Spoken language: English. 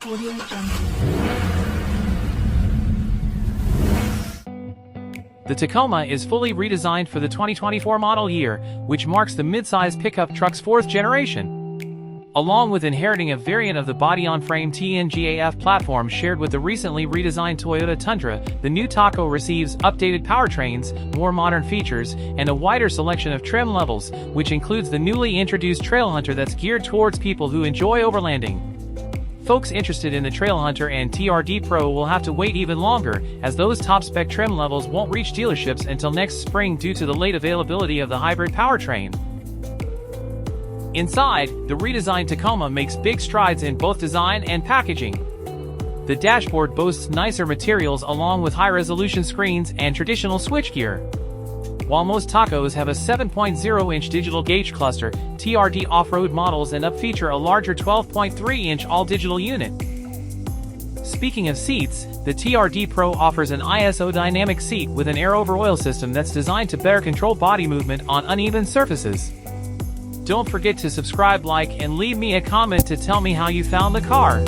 Audio Jungle. The Tacoma is fully redesigned for the 2024 model year, which marks the mid-size pickup truck's fourth generation. Along with inheriting a variant of the body-on-frame TNGA-F platform shared with the recently redesigned Toyota Tundra, the new Taco receives updated powertrains, more modern features, and a wider selection of trim levels, which includes the newly introduced Trailhunter that's geared towards people who enjoy overlanding. Folks interested in the Trailhunter and TRD Pro will have to wait even longer, as those top-spec trim levels won't reach dealerships until next spring due to the late availability of the hybrid powertrain. Inside, the redesigned Tacoma makes big strides in both design and packaging. The dashboard boasts nicer materials along with high-resolution screens and traditional switchgear. While most Tacos have a 7.0-inch digital gauge cluster, TRD off-road models end up feature a larger 12.3-inch all-digital unit. Speaking of seats, the TRD Pro offers an ISO dynamic seat with an air-over-oil system that's designed to better control body movement on uneven surfaces. Don't forget to subscribe, like, and leave me a comment to tell me how you found the car.